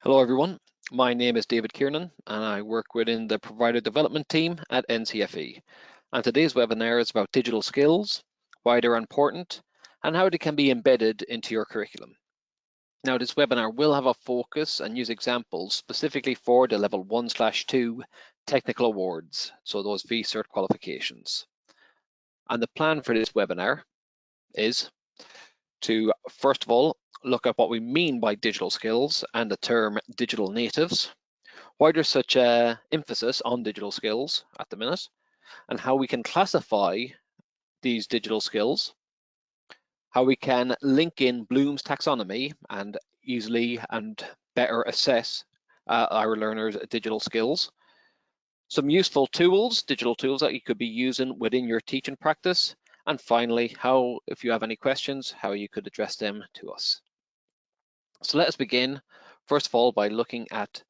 Hello everyone, my name is David Kiernan and I work within the provider development team at NCFE. And today's webinar is about digital skills, why they're important, and how they can be embedded into your curriculum. Now this webinar will have a focus and use examples specifically for the level 1/2 technical awards, so those V-Cert qualifications. And the plan for this webinar is to, first of all, look at what we mean by digital skills and the term digital natives, why there's such a emphasis on digital skills at the minute, and how we can classify these digital skills, how we can link in Bloom's taxonomy and easily and better assess our learners' digital skills, some useful tools, digital tools that you could be using within your teaching practice, and finally, how, if you have any questions, how you could address them to us. So let us begin, first of all, by looking at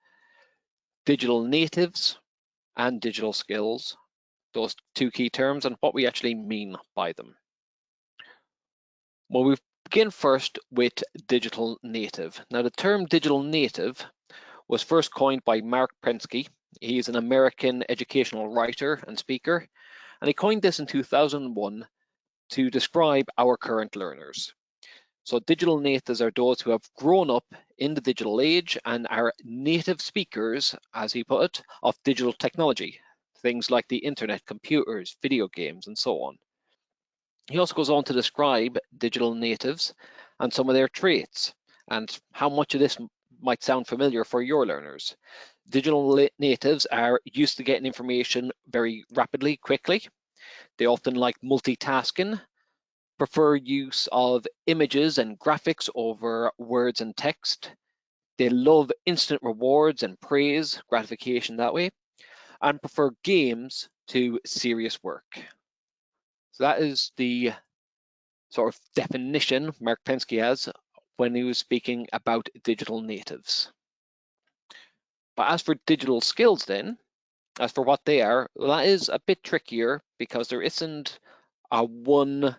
digital natives and digital skills, those two key terms, and what we actually mean by them. Well, we begin first with digital native. Now, the term digital native was first coined by Mark Prensky. He is an American educational writer and speaker, and he coined this in 2001 to describe our current learners. So digital natives are those who have grown up in the digital age and are native speakers, as he put it, of digital technology, things like the internet, computers, video games, and so on. He also goes on to describe digital natives and some of their traits and how much of this might sound familiar for your learners. Digital natives are used to getting information very rapidly, quickly. They often like multitasking, prefer use of images and graphics over words and text. They love instant rewards and praise, gratification that way, and prefer games to serious work. So that is the sort of definition Mark Pensky has when he was speaking about digital natives. But as for digital skills then, as for what they are, well, that is a bit trickier because there isn't a one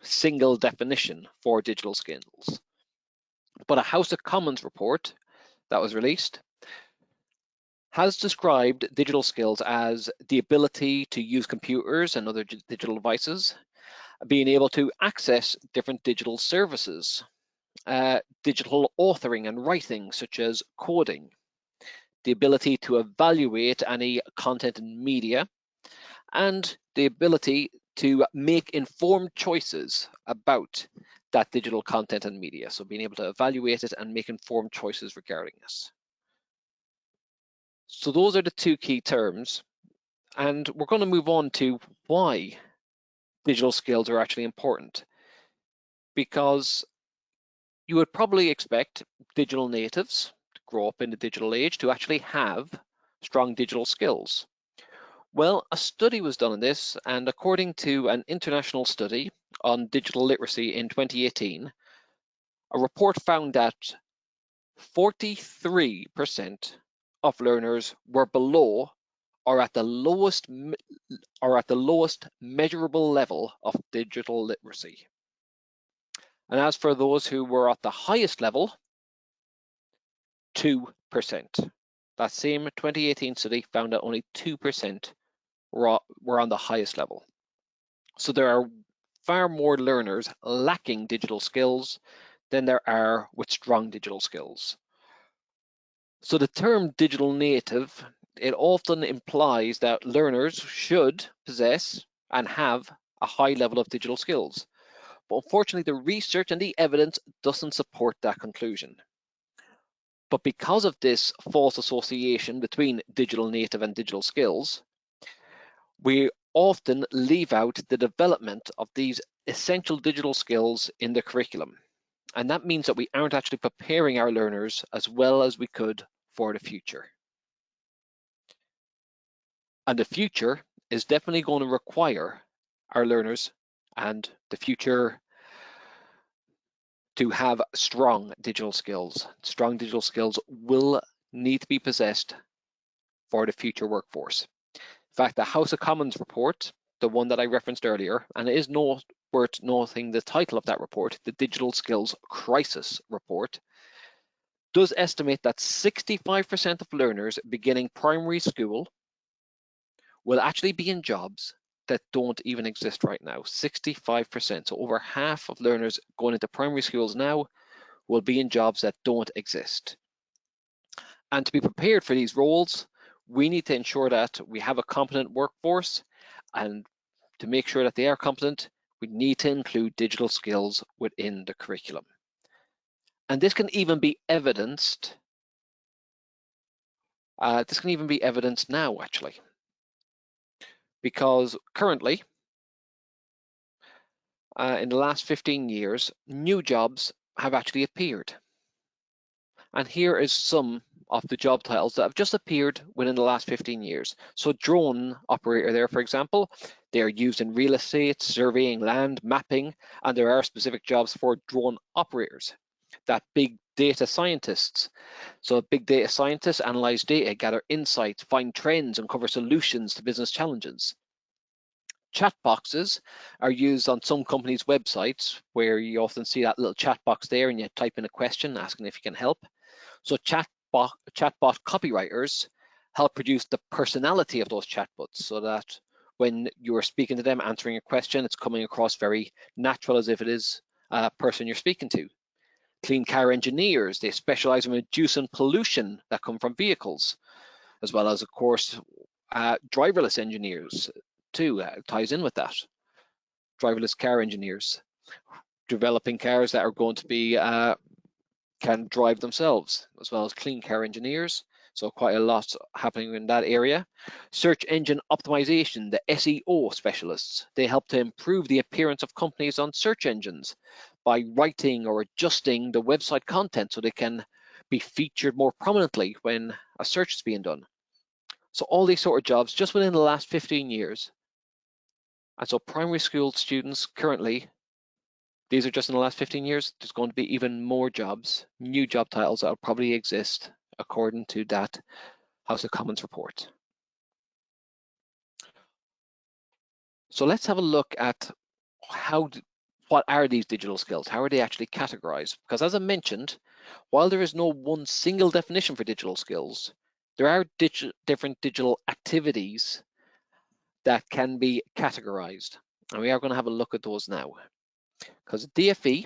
single definition for digital skills. But a House of Commons report that was released has described digital skills as the ability to use computers and other digital devices, being able to access different digital services, digital authoring and writing, such as coding, the ability to evaluate any content and media, and the ability to make informed choices about that digital content and media. So being able to evaluate it and make informed choices regarding this. So those are the two key terms. And we're going to move on to why digital skills are actually important. Because you would probably expect digital natives to grow up in the digital age to actually have strong digital skills. Well, a study was done on this, and according to an international study on digital literacy in 2018, a report found that 43% of learners were below or at the lowest measurable level of digital literacy. And as for those who were at the highest level, 2%. That same 2018 study found that only 2% were on the highest level. So there are far more learners lacking digital skills than there are with strong digital skills. So the term digital native, it often implies that learners should possess and have a high level of digital skills. But unfortunately, the research and the evidence doesn't support that conclusion. But because of this false association between digital native and digital skills, we often leave out the development of these essential digital skills in the curriculum. And that means that we aren't actually preparing our learners as well as we could for the future. And the future is definitely going to require our learners and the future to have strong digital skills. Strong digital skills will need to be possessed for the future workforce. In fact, the House of Commons report, the one that I referenced earlier, and it is worth noting the title of that report, the Digital Skills Crisis Report, does estimate that 65% of learners beginning primary school will actually be in jobs that don't even exist right now. 65%. So over half of learners going into primary schools now will be in jobs that don't exist. And to be prepared for these roles, we need to ensure that we have a competent workforce, and to make sure that they are competent, we need to include digital skills within the curriculum. And this can even be evidenced. This can even be evidenced now, actually, because currently, in the last 15 years, new jobs have actually appeared. And here is some of the job titles that have just appeared within the last 15 years. So drone operator there, for example, they are used in real estate, surveying land, mapping, and there are specific jobs for drone operators. That big data scientists. So big data scientists analyze data, gather insights, find trends, uncover solutions to business challenges. Chat boxes are used on some companies' websites where you often see that little chat box there and you type in a question asking if you can help. So chatbot copywriters help produce the personality of those chatbots so that when you are speaking to them, answering a question, it's coming across very natural as if it is a person you're speaking to. Clean car engineers, they specialize in reducing pollution that come from vehicles, as well as, of course, driverless engineers too, ties in with that. Driverless car engineers, developing cars that are going to be can drive themselves, as well as clean car engineers. So quite a lot happening in that area. Search engine optimization, the SEO specialists, they help to improve the appearance of companies on search engines by writing or adjusting the website content so they can be featured more prominently when a search is being done. So all these sort of jobs just within the last 15 years. And so primary school students currently, these are just in the last 15 years, there's going to be even more jobs, new job titles that will probably exist according to that House of Commons report. So let's have a look at what are these digital skills? How are they actually categorized? Because as I mentioned, while there is no one single definition for digital skills, there are different digital activities that can be categorized. And we are going to have a look at those now. Because DFE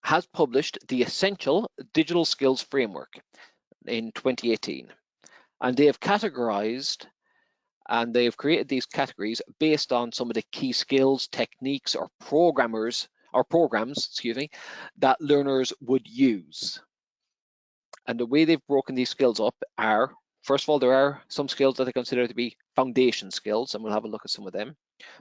has published the Essential Digital Skills Framework in 2018. And they have categorized and they've created these categories based on some of the key skills, techniques, or programs, that learners would use. And the way they've broken these skills up are, first of all, there are some skills that they consider to be foundation skills, and we'll have a look at some of them.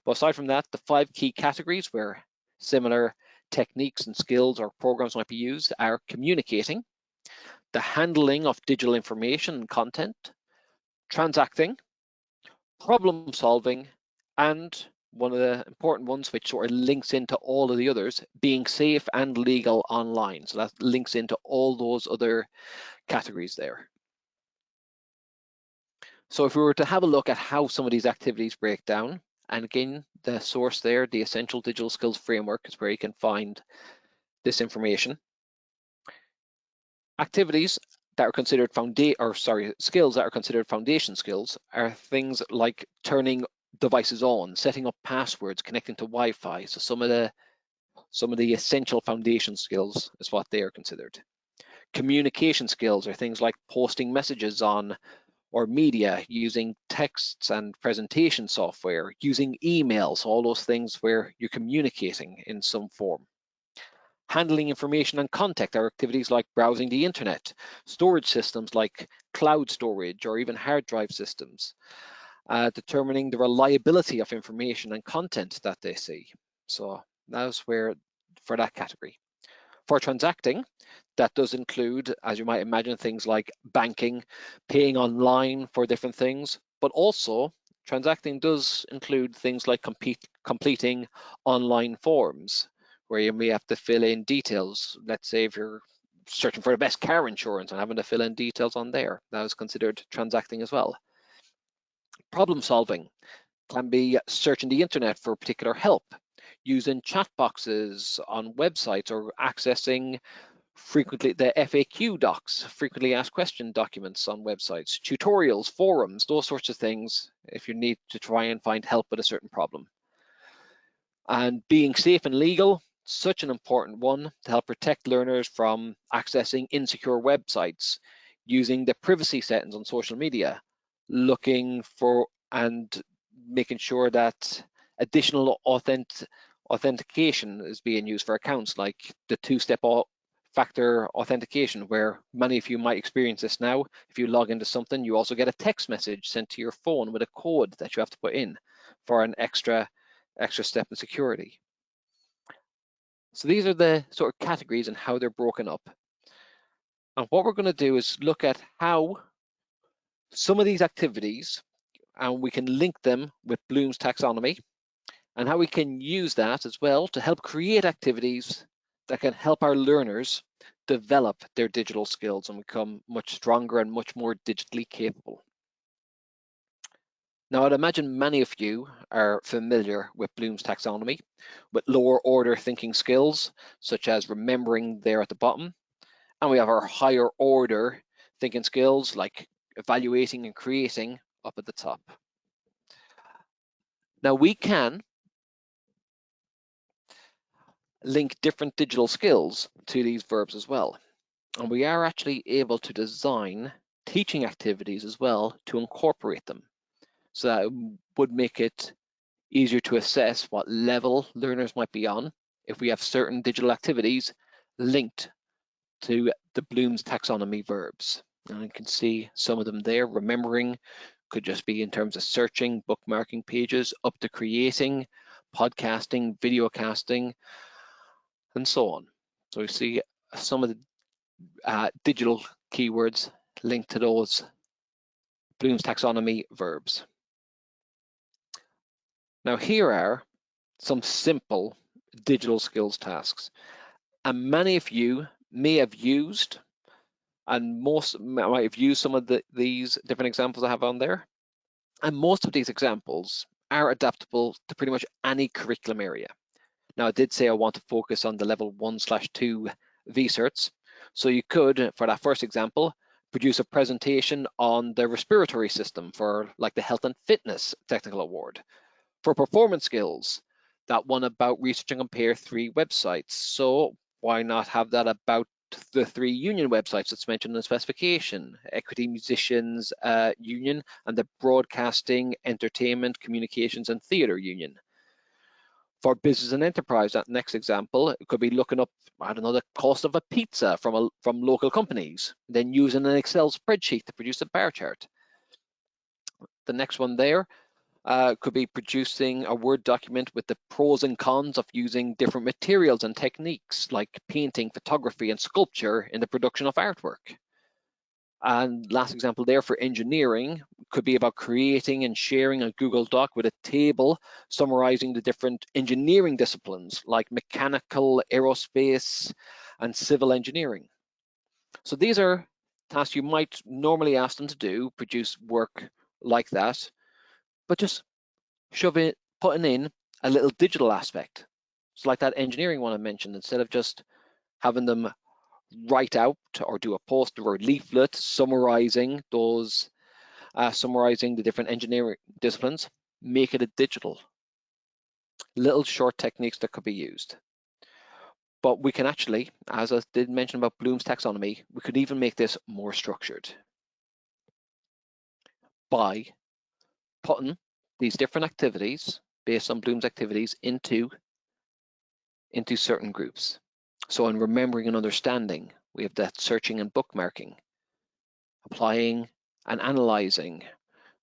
But aside from that, the 5 key categories where similar techniques and skills or programs might be used are communicating, the handling of digital information and content, transacting, problem solving, and one of the important ones which sort of links into all of the others, being safe and legal online. So that links into all those other categories there. So if we were to have a look at how some of these activities break down, and again, the source there, the Essential Digital Skills Framework, is where you can find this information. Activities that are considered skills that are considered foundation skills are things like turning devices on, setting up passwords, connecting to Wi-Fi. So some of the essential foundation skills is what they are considered. Communication skills are things like posting messages on or media, using texts and presentation software, using emails, all those things where you're communicating in some form. Handling information and content are activities like browsing the internet, storage systems like cloud storage or even hard drive systems, determining the reliability of information and content that they see. So that's where for that category. For transacting, that does include, as you might imagine, things like banking, paying online for different things, but also transacting does include things like completing online forms, where you may have to fill in details. Let's say if you're searching for the best car insurance and having to fill in details on there, that is considered transacting as well. Problem solving can be searching the internet for particular help, using chat boxes on websites, or accessing Frequently, the FAQ docs, frequently asked question documents on websites, tutorials, forums, those sorts of things if you need to try and find help with a certain problem. And being safe and legal, such an important one to help protect learners from accessing insecure websites, using the privacy settings on social media, looking for and making sure that additional authentication is being used for accounts, like the two-step factor authentication, where many of you might experience this now. If you log into something, you also get a text message sent to your phone with a code that you have to put in for an extra step in security. So these are the sort of categories and how they're broken up. And what we're going to do is look at how some of these activities, and we can link them with Bloom's taxonomy, and how we can use that as well to help create activities that can help our learners develop their digital skills and become much stronger and much more digitally capable. Now, I'd imagine many of you are familiar with Bloom's taxonomy, with lower order thinking skills, such as remembering there at the bottom. And we have our higher order thinking skills, like evaluating and creating, up at the top. Now, we can link different digital skills to these verbs as well. And we are actually able to design teaching activities as well to incorporate them. So that would make it easier to assess what level learners might be on if we have certain digital activities linked to the Bloom's taxonomy verbs. And you can see some of them there. Remembering could just be in terms of searching, bookmarking pages, up to creating, podcasting, videocasting, and so on. So we see some of the digital keywords linked to those Bloom's taxonomy verbs. Now here are some simple digital skills tasks, and many of you may have used, and most might have used some of these different examples I have on there, and most of these examples are adaptable to pretty much any curriculum area. Now, I did say I want to focus on the level 1/2 V-Certs, so you could, for that first example, produce a presentation on the respiratory system for like the health and fitness technical award. For performance skills, that one about research and compare 3 websites. So why not have that about the 3 union websites that's mentioned in the specification, Equity Musicians Union and the Broadcasting, Entertainment, Communications and Theatre Union. For business and enterprise, that next example, it could be looking up, I don't know, the cost of a pizza from local companies, then using an Excel spreadsheet to produce a bar chart. The next one there, could be producing a Word document with the pros and cons of using different materials and techniques like painting, photography, and sculpture in the production of artwork. And last example there for engineering could be about creating and sharing a Google Doc with a table summarizing the different engineering disciplines like mechanical, aerospace, and civil engineering. So these are tasks you might normally ask them to do, produce work like that, but just putting in a little digital aspect. It's like that engineering one I mentioned, instead of just having them write out or do a poster or a leaflet summarizing those, summarizing the different engineering disciplines, make it a digital. Little short techniques that could be used. But we can actually, as I did mention about Bloom's taxonomy, we could even make this more structured by putting these different activities based on Bloom's activities into certain groups. So in remembering and understanding, we have that searching and bookmarking, applying and analyzing,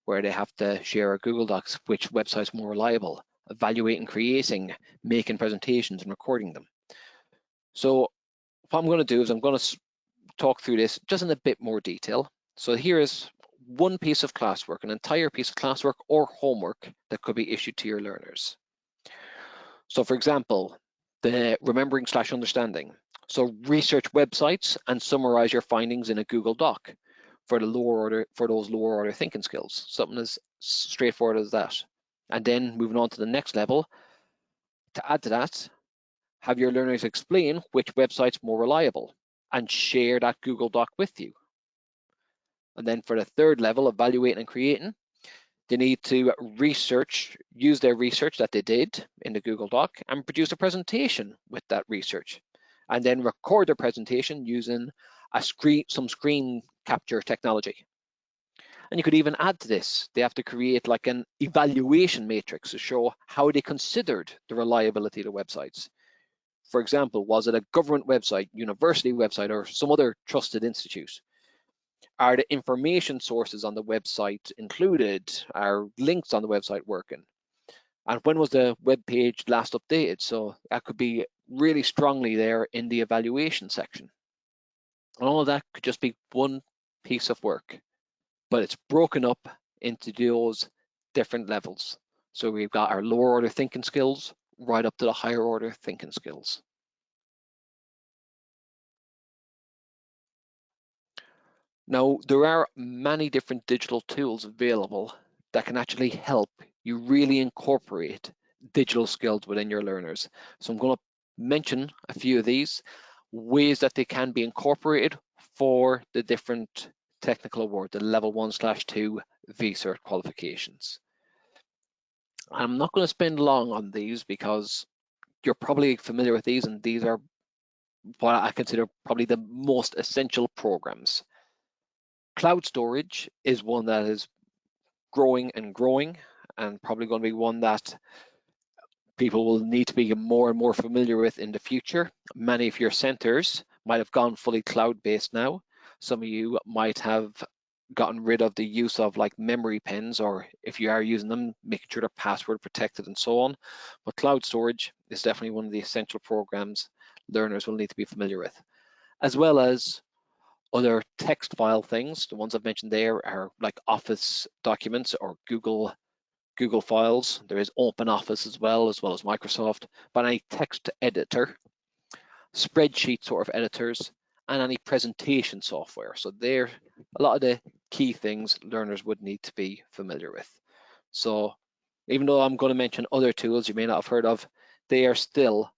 where they have to share a Google Docs, which website's more reliable, evaluating, creating, making presentations and recording them. So what I'm going to do is I'm going to talk through this just in a bit more detail. So here is one piece of classwork, an entire piece of classwork or homework that could be issued to your learners. So for example, the remembering/understanding. So research websites and summarize your findings in a Google Doc for those lower order thinking skills. Something as straightforward as that. And then moving on to the next level, to add to that, have your learners explain which website's more reliable. and share that Google Doc with you. And then for the third level, evaluating and creating, they need to use their research that they did in the Google Doc and produce a presentation with that research, and then record their presentation using some screen capture technology. And you could even add to this, they have to create like an evaluation matrix to show how they considered the reliability of the websites. For example, was it a government website, university website, or some other trusted institute? Are the information sources on the website included? Are links on the website working? And when was the web page last updated? So that could be really strongly there in the evaluation section. And all of that could just be one piece of work, but it's broken up into those different levels. So we've got our lower order thinking skills right up to the higher order thinking skills. Now, there are many different digital tools available that can actually help you really incorporate digital skills within your learners. So I'm going to mention a few of these ways that they can be incorporated for the different technical award, the level 1/2 V-Cert qualifications. I'm not going to spend long on these because you're probably familiar with these, and these are what I consider probably the most essential programs. Cloud storage is one that is growing and growing, and probably going to be one that people will need to be more and more familiar with in the future. Many of your centers might have gone fully cloud-based now. Some of you might have gotten rid of the use of like memory pens, or if you are using them, making sure they're password protected and so on. But cloud storage is definitely one of the essential programs learners will need to be familiar with, as well as other text file things. The ones I've mentioned there are like Office documents or Google files. There is OpenOffice as well as Microsoft, but any text editor, spreadsheet sort of editors, and any presentation software. So they're a lot of the key things learners would need to be familiar with. So even though I'm going to mention other tools you may not have heard of, they are still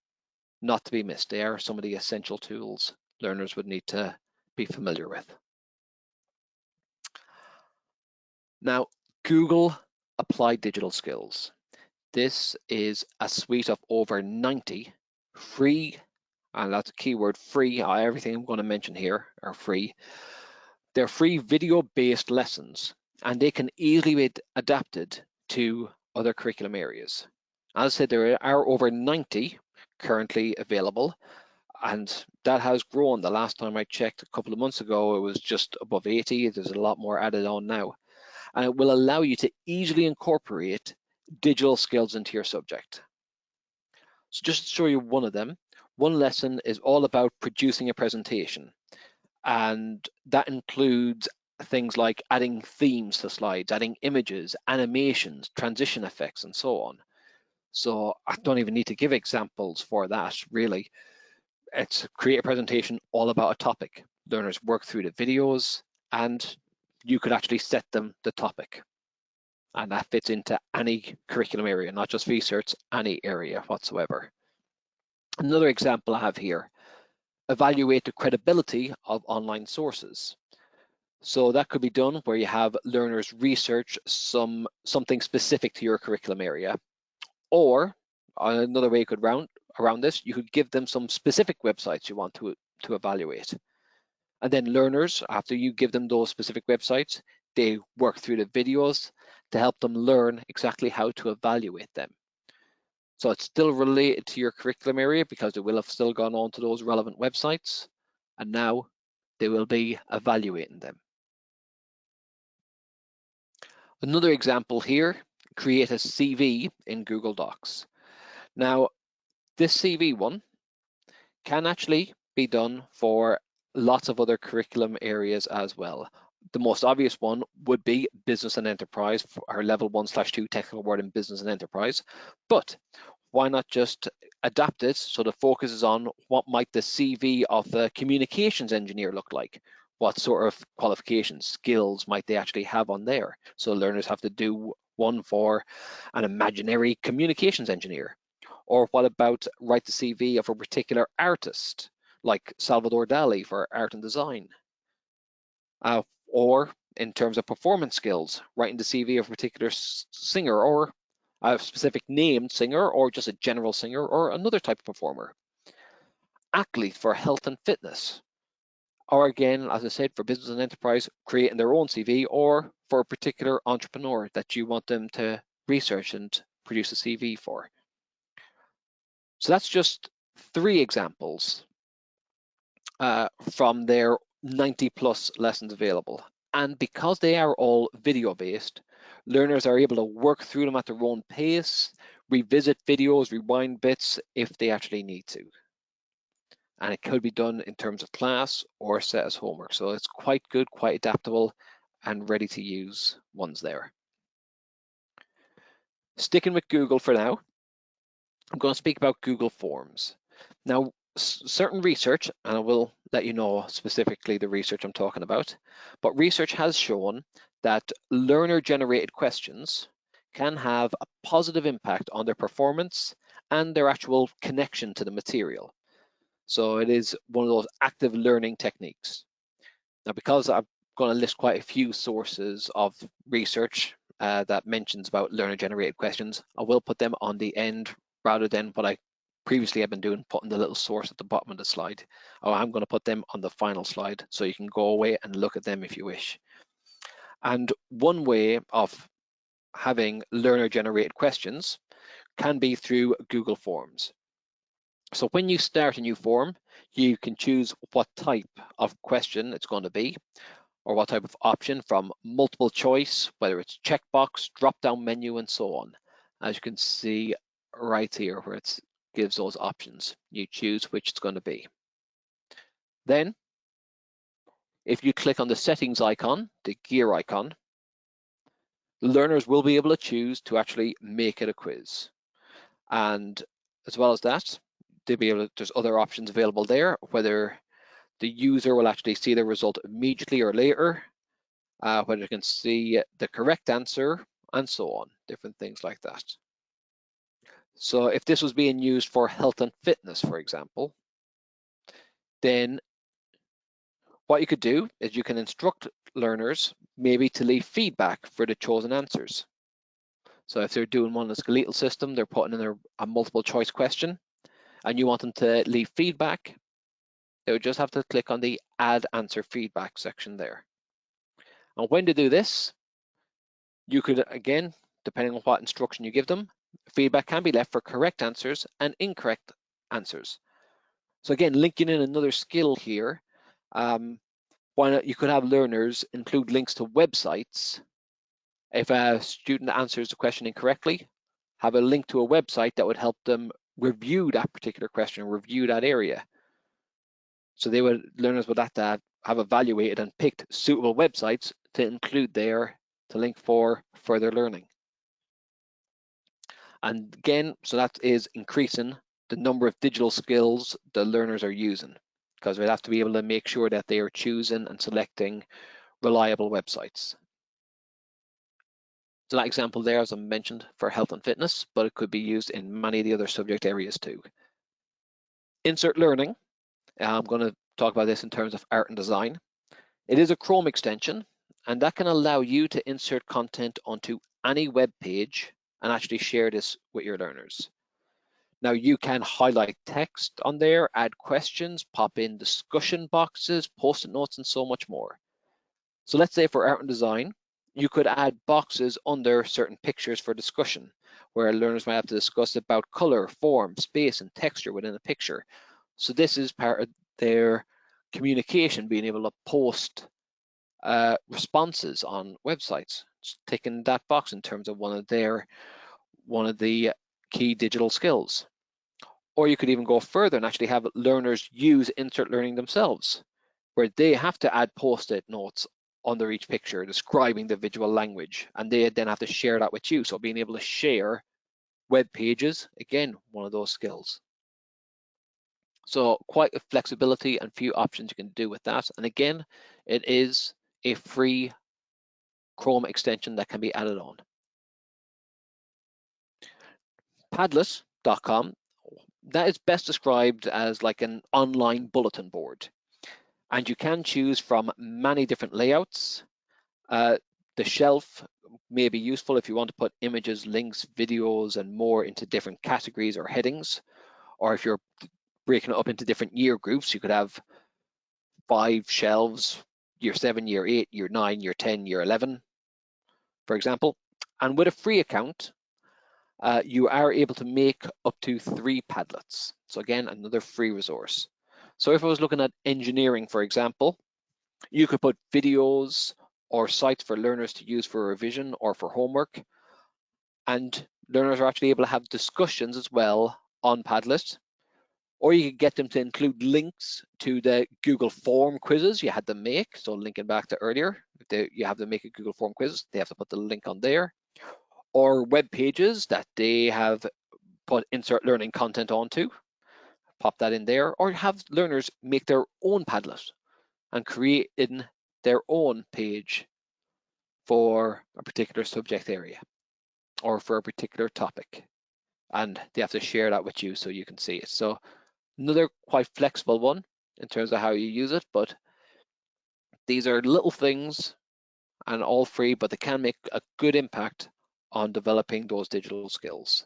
not to be missed. They are some of the essential tools learners would need to be familiar with. Now, Google Applied Digital Skills. This is a suite of over 90 free, and that's a keyword, free. Everything I'm going to mention here are free. They're free video-based lessons, and they can easily be adapted to other curriculum areas. As I said, there are over 90 currently available, and that has grown. The last time I checked a couple of months ago, it was just above 80. There's a lot more added on now. And it will allow you to easily incorporate digital skills into your subject. So just to show you one of them, one lesson is all about producing a presentation. And that includes things like adding themes to slides, adding images, animations, transition effects, and so on. So I don't even need to give examples for that, really. It's create a presentation all about a topic. Learners work through the videos, and you could actually set them the topic. And that fits into any curriculum area, not just V-Certs, any area whatsoever. Another example I have here, evaluate the credibility of online sources. So that could be done where you have learners research something specific to your curriculum area. Or another way you could around this, you could give them some specific websites you want to evaluate. And then learners, after you give them those specific websites, they work through the videos to help them learn exactly how to evaluate them. So it's still related to your curriculum area because they will have still gone on to those relevant websites, and now they will be evaluating them. Another example here, create a CV in Google Docs. Now, this CV one can actually be done for lots of other curriculum areas as well. The most obvious one would be business and enterprise, for our level 1/2 technical award in business and enterprise. But why not just adapt it so the focus is on what might the CV of the communications engineer look like? What sort of qualifications, skills might they actually have on there? So learners have to do one for an imaginary communications engineer. Or what about write the CV of a particular artist? like Salvador Dali for art and design. Or in terms of performance skills, writing the CV of a particular singer or a specific named singer or just a general singer or another type of performer. Athlete for health and fitness. Or again, as I said, for business and enterprise, creating their own CV, or for a particular entrepreneur that you want them to research and produce a CV for. So that's just 3 examples from their 90 plus lessons available. And because they are all video based, learners are able to work through them at their own pace, revisit videos, rewind bits if they actually need to. And it could be done in terms of class or set as homework. So it's quite good, quite adaptable, and ready to use ones there. Sticking with Google for now, I'm going to speak about Google Forms. Now, certain research, and I will let you know specifically the research I'm talking about, but research has shown that learner-generated questions can have a positive impact on their performance and their actual connection to the material. So it is one of those active learning techniques. Now, because I'm going to list quite a few sources of research that mentions about learner-generated questions, I will put them on the end rather than what I previously have been doing, putting the little source at the bottom of the slide. I'm going to put them on the final slide so you can go away and look at them if you wish. And one way of having learner-generated questions can be through Google Forms. So when you start a new form, you can choose what type of question it's going to be, or what type of option from multiple choice, whether it's checkbox, drop-down menu, and so on. As you can see right here where it gives those options, you choose which it's going to be. Then, if you click on the settings icon, the gear icon, the learners will be able to choose to actually make it a quiz. And as well as that, they'll be able to, there's other options available there, whether the user will actually see the result immediately or later, whether you can see the correct answer, and so on, different things like that. So if this was being used for health and fitness, for example, then what you could do is you can instruct learners maybe to leave feedback for the chosen answers. So if they're doing one in the skeletal system, they're putting in a multiple choice question, and you want them to leave feedback, they would just have to click on the add answer feedback section there. And when to do this, you could, again, depending on what instruction you give them, feedback can be left for correct answers and incorrect answers. So again, linking in another skill here, why not, you could have learners include links to websites. If a student answers the question incorrectly, have a link to a website that would help them review that particular question, review that area. So learners would have to have evaluated and picked suitable websites to include there to link for further learning. And again, so that is increasing the number of digital skills the learners are using, because we'll have to be able to make sure that they are choosing and selecting reliable websites. So that example there, as I mentioned, for health and fitness, but it could be used in many of the other subject areas too. Insert learning, I'm going to talk about this in terms of art and design. It is a Chrome extension, and that can allow you to insert content onto any web page and actually share this with your learners. Now you can highlight text on there, add questions, pop in discussion boxes, post-it notes, and so much more. So let's say for art and design, you could add boxes under certain pictures for discussion, where learners might have to discuss about color, form, space, and texture within a picture. So this is part of their communication, being able to post responses on websites, just ticking that box in terms of one of the key digital skills. Or you could even go further and actually have learners use insert learning themselves, where they have to add post-it notes under each picture describing the visual language, and they then have to share that with you. So being able to share web pages, again, one of those skills. So quite a flexibility and few options you can do with that. And again, it is a free Chrome extension that can be added on. Padlet.com, that is best described as like an online bulletin board. And you can choose from many different layouts. The shelf may be useful if you want to put images, links, videos, and more into different categories or headings. Or if you're breaking it up into different year groups, you could have 5 shelves, year 7, year 8, year 9, year 10, year 11, for example. And with a free account, you are able to make up to 3 Padlets. So again, another free resource. So if I was looking at engineering, for example, you could put videos or sites for learners to use for revision or for homework. And learners are actually able to have discussions as well on Padlet. Or you could get them to include links to the Google form quizzes you had them make. So linking back to earlier, if you have them make a Google form quiz, they have to put the link on there. Or web pages that they have put insert learning content onto, pop that in there. Or have learners make their own Padlet and create in their own page for a particular subject area or for a particular topic. And they have to share that with you so you can see it. So another quite flexible one in terms of how you use it, but these are little things and all free, but they can make a good impact on developing those digital skills.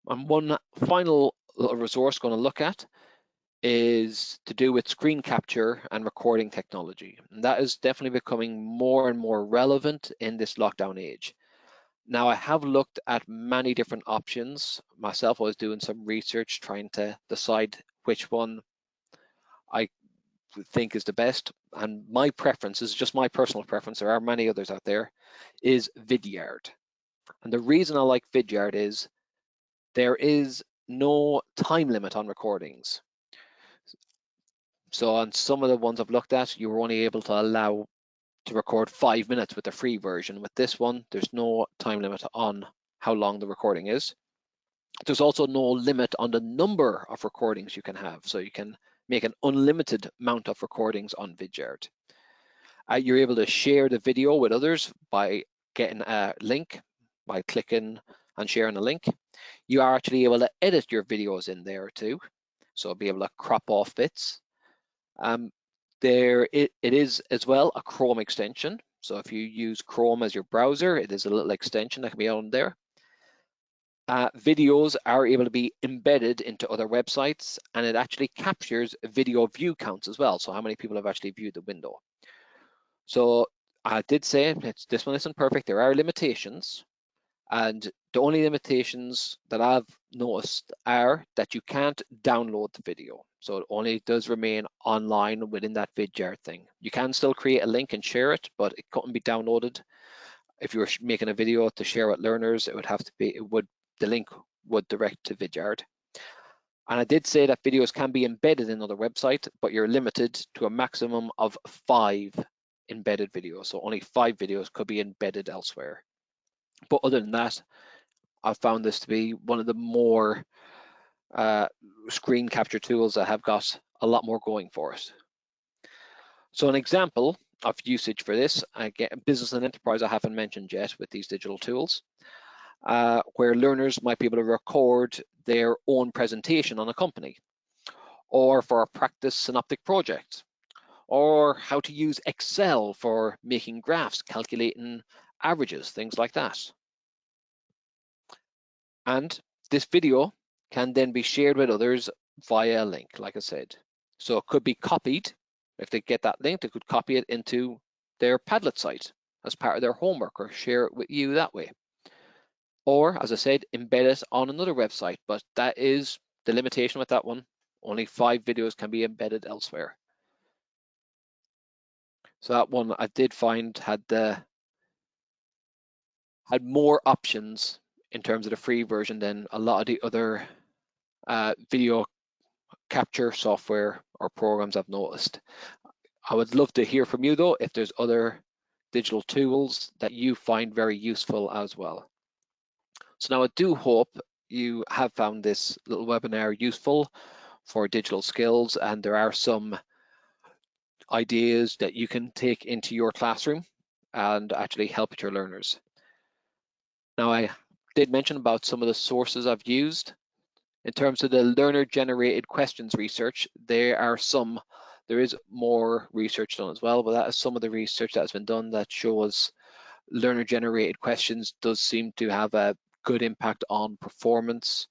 And one final little resource going to look at is to do with screen capture and recording technology. And that is definitely becoming more and more relevant in this lockdown age. Now, I have looked at many different options. Myself, I was doing some research trying to decide which one I think is the best. And my preference is just my personal preference. There are many others out there, is Vidyard. And the reason I like Vidyard is there is no time limit on recordings. So on some of the ones I've looked at, you were only able to allow to record 5 minutes with the free version. With this one, there's no time limit on how long the recording is. There's also no limit on the number of recordings you can have. So you can make an unlimited amount of recordings on Vidyard. You're able to share the video with others by getting a link, by clicking and sharing a link. You are actually able to edit your videos in there too. So be able to crop off bits. It is as well a Chrome extension. So if you use Chrome as your browser, it is a little extension that can be on there. Videos are able to be embedded into other websites, and it actually captures video view counts as well. So how many people have actually viewed the window. So I did say this one isn't perfect. There are limitations, and the only limitations that I've noticed are that you can't download the video. So it only does remain online within that Vidyard thing. You can still create a link and share it, but it couldn't be downloaded. If you were making a video to share with learners, it would have to be, the link would direct to Vidyard. And I did say that videos can be embedded in other websites, but you're limited to a maximum of 5 embedded videos. So only 5 videos could be embedded elsewhere. But other than that, I've found this to be one of the more screen capture tools that have got a lot more going for it. So an example of usage for this, again, business and enterprise I haven't mentioned yet with these digital tools, where learners might be able to record their own presentation on a company, or for a practice synoptic project, or how to use Excel for making graphs, calculating averages, things like that. And this video can then be shared with others via a link, like I said. So it could be copied. If they get that link, they could copy it into their Padlet site as part of their homework or share it with you that way. Or, as I said, embed it on another website, but that is the limitation with that one. Only 5 videos can be embedded elsewhere. So that one I did find had more options in terms of the free version than a lot of the other video capture software or programs I've noticed. I would love to hear from you though if there's other digital tools that you find very useful as well. So now I do hope you have found this little webinar useful for digital skills, and there are some ideas that you can take into your classroom and actually help your learners. Now I did mention about some of the sources I've used. In terms of the learner-generated questions research, there is more research done as well, but that is some of the research that has been done that shows learner-generated questions does seem to have a good impact on performance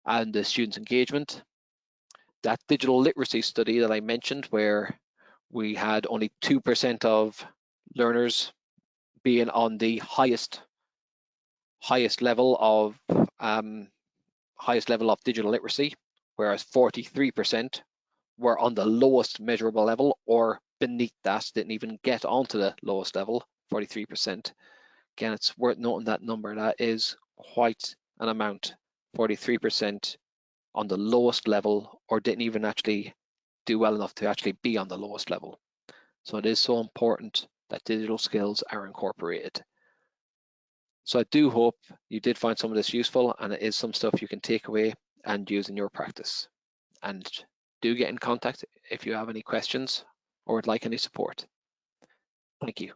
and the students' engagement. That digital literacy study that I mentioned, where we had only 2% of learners being on the highest level of digital literacy, whereas 43% were on the lowest measurable level or beneath that, didn't even get onto the lowest level, 43%. Again, it's worth noting that number. That is quite an amount, 43% on the lowest level or didn't even actually do well enough to actually be on the lowest level. So it is so important that digital skills are incorporated. So I do hope you did find some of this useful, and it is some stuff you can take away and use in your practice. And do get in contact if you have any questions or would like any support. Thank you.